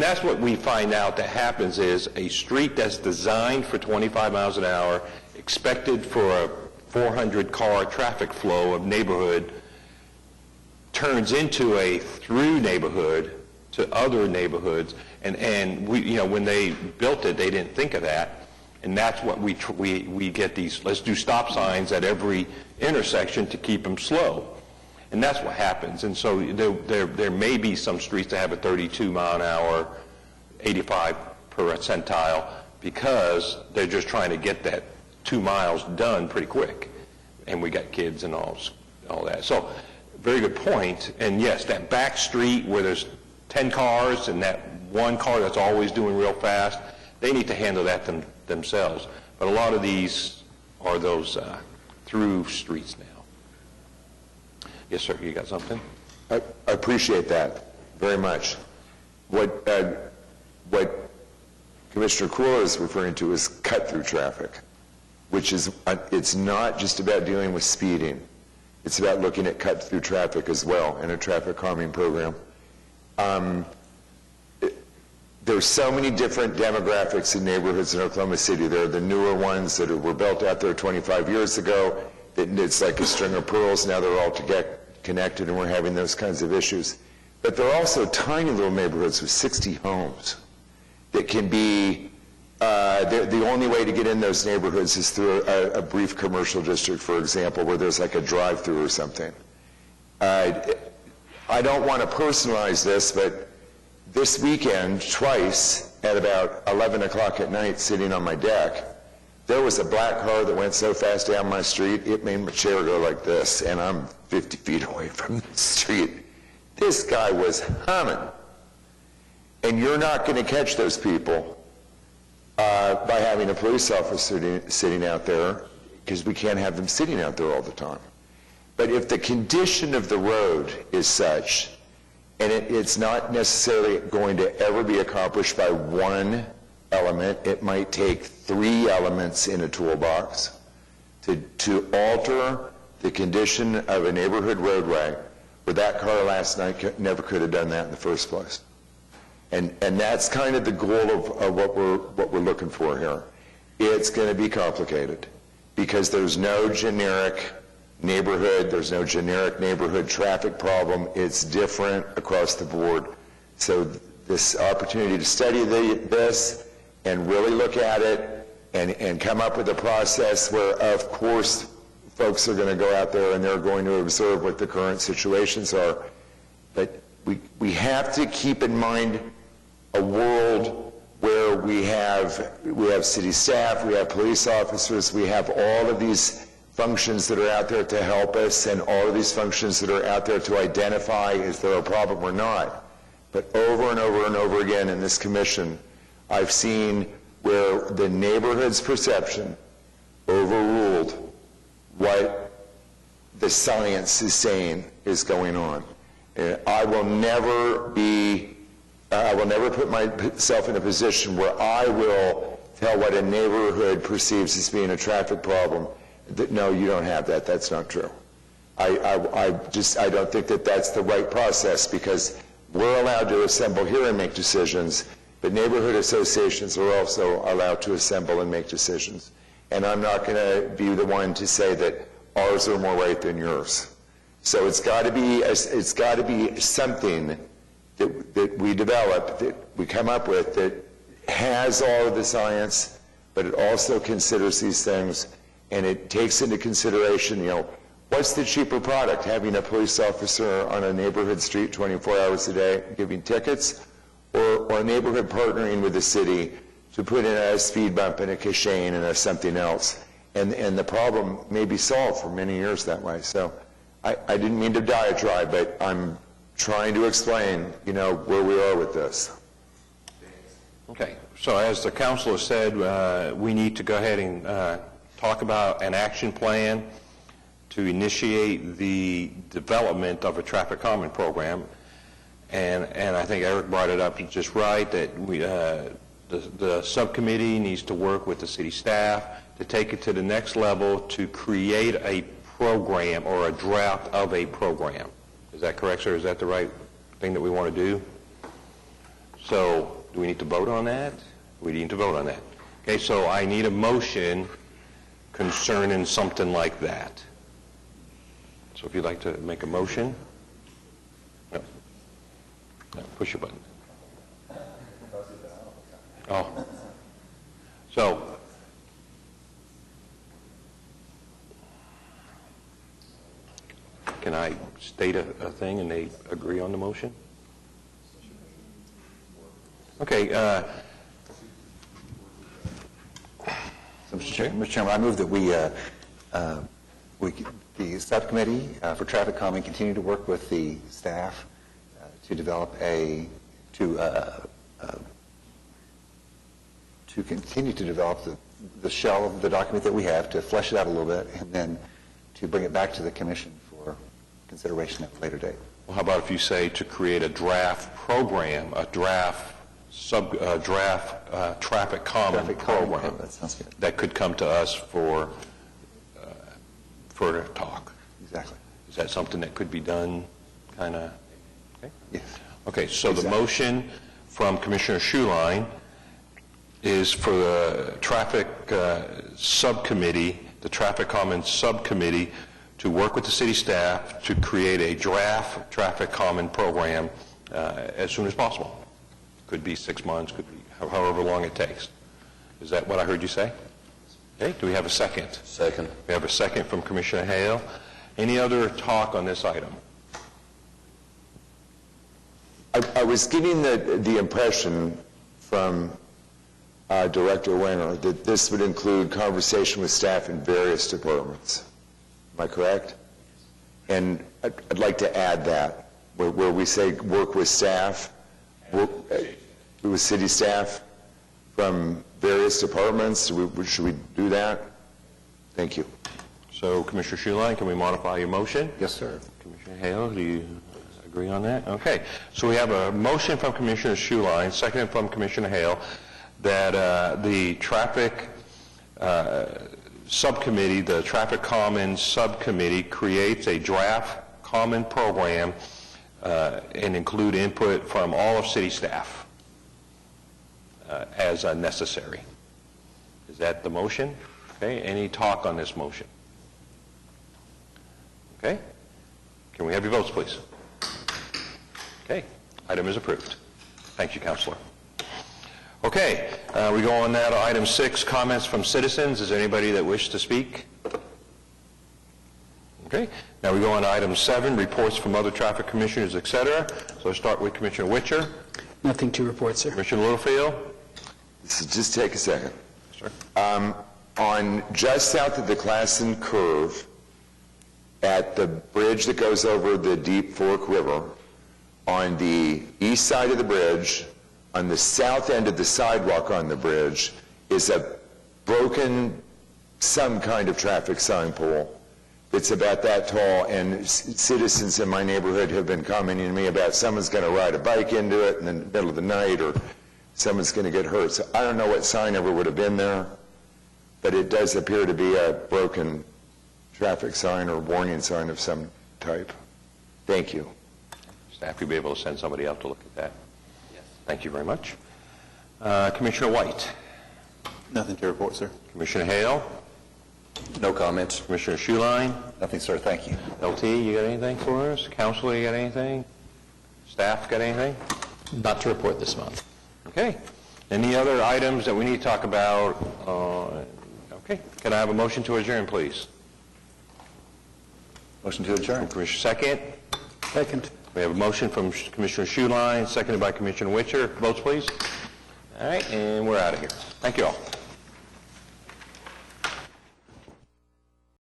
that's what we find out that happens is a street that's designed for 25 miles an hour, expected for a 400-car traffic flow of neighborhood, turns into a through neighborhood to other neighborhoods. And we, when they built it, they didn't think of that. And that's what we get these, let's do stop signs at every intersection to keep them slow. And that's what happens. And so there may be some streets that have a 32 mile an hour, 85 per centile, because they're just trying to get that 2 miles done pretty quick. And we got kids and all that. So very good point. And yes, that back street where there's 10 cars and that one car that's always doing real fast, they need to handle that themselves. But a lot of these are those through streets now. Yes, sir, you got something? I appreciate that very much. What Commissioner Cruel is referring to is cut-through traffic, which is, it's not just about dealing with speeding. It's about looking at cut-through traffic as well in a traffic calming program. There's so many different demographics in neighborhoods in Oklahoma City. There are the newer ones that were built out there 25 years ago. It's like a string of pearls. Now they're all connected, and we're having those kinds of issues. But there are also tiny little neighborhoods with 60 homes that can be, the only way to get in those neighborhoods is through a brief commercial district, for example, where there's like a drive-through or something. I don't want to personalize this, but this weekend, twice, at about 11 o'clock at night, sitting on my deck, there was a black car that went so fast down my street, it made my chair go like this, and I'm 50 feet away from the street. This guy was humming. And you're not going to catch those people by having a police officer sitting out there, because we can't have them sitting out there all the time. But if the condition of the road is such, and it's not necessarily going to ever be accomplished by one element, it might take 3 elements in a toolbox to alter the condition of a neighborhood roadway, where that car last night never could have done that in the first place. And that's kind of the goal of what we're looking for here. It's going to be complicated because there's no generic neighborhood, there's no generic neighborhood traffic problem. It's different across the board. So this opportunity to study this and really look at it and come up with a process where, of course, folks are going to go out there and they're going to observe what the current situations are. But we have to keep in mind a world where we have city staff, we have police officers, we have all of these functions that are out there to help us, and all of these functions that are out there to identify is there a problem or not. But over and over and over again in this commission, I've seen where the neighborhood's perception overruled what the science is saying is going on. I will never put myself in a position where I will tell what a neighborhood perceives as being a traffic problem. No, you don't have that. That's not true. I don't think that that's the right process, because we're allowed to assemble here and make decisions, but neighborhood associations are also allowed to assemble and make decisions. And I'm not going to be the one to say that ours are more right than yours. So it's got to be something that we develop, that we come up with, that has all of the science, but it also considers these things, and it takes into consideration, what's the cheaper product, having a police officer on a neighborhood street 24 hours a day giving tickets, or a neighborhood partnering with the city to put in a speed bump and a chicane and something else. And the problem may be solved for many years that way. So I didn't mean to diatribe, but I'm trying to explain, where we are with this. Okay, so as the council has said, we need to go ahead and talk about an action plan to initiate the development of a traffic calming program. And I think Eric brought it up just right, that the subcommittee needs to work with the city staff to take it to the next level to create a program or a draft of a program. Is that correct, sir? Is that the right thing that we want to do? So, do we need to vote on that? We need to vote on that. Okay, so I need a motion concerning something like that. So if you'd like to make a motion. No. No, push your button. Oh. So, can I state a thing and they agree on the motion? Okay. So, Mr. Chairman, I move that the subcommittee for traffic calming continue to work with the staff to develop to continue to develop the shell of the document that we have, to flesh it out a little bit, and then to bring it back to the commission for consideration at a later date. Well, how about if you say to create a draft program, a draft traffic calming program that sounds good. that could come to us for talk? Exactly. Is that something that could be done, kind of? Okay. Yes. Okay, so Exactly. the motion from Commissioner Schuline is for the traffic subcommittee, the traffic common subcommittee, to work with the city staff to create a draft traffic common program as soon as possible. Could be 6 months, could be however long it takes. Is that what I heard you say? Okay, do we have a second? Second. We have a second from Commissioner Hale. Any other talk on this item? I was getting the impression from Director Winter that this would include conversation with staff in various departments. Am I correct? And I'd like to add that, where we say work with staff, with city staff from various departments. Should we do that? Thank you. So, Commissioner Schuline, can we modify your motion? Yes, sir. Commissioner Hale, do you agree on that? Okay. So we have a motion from Commissioner Schuline, seconded from Commissioner Hale, that the traffic subcommittee, the traffic commons subcommittee, creates a draft common program and include input from all of city staff as necessary. Is that the motion? Okay. Any talk on this motion? Okay. Can we have your votes, please? Okay. Item is approved. Thank you, Counselor. Okay. We go on now to item 6, comments from citizens. Is there anybody that wishes to speak? Okay. Now we go on to item 7, reports from other traffic commissioners, et cetera. So I'll start with Commissioner Witcher. Nothing to report, sir. Commissioner Littlefield. Just take a second. Sure. On just south of the Classen Curve, at the bridge that goes over the Deep Fork River, on the east side of the bridge, on the south end of the sidewalk on the bridge, is a broken, some kind of traffic sign pole. It's about that tall, and citizens in my neighborhood have been commenting to me about someone's going to ride a bike into it in the middle of the night, or someone's going to get hurt. So I don't know what sign ever would have been there, but it does appear to be a broken traffic sign or warning sign of some type. Thank you. Staff, you'll be able to send somebody out to look at that. Yes. Thank you very much. Commissioner White. Nothing to report, sir. Commissioner Hale. No comments. Commissioner Schuline. Nothing, sir. Thank you. LT, you got anything for us? Counselor, you got anything? Staff got anything? Not to report this month. Okay. Any other items that we need to talk about? Okay. Can I have a motion to adjourn, please? Motion to adjourn. Commissioner second. Second. We have a motion from Commissioner Schuline, seconded by Commissioner Witcher. Votes, please. All right, and we're out of here. Thank you all.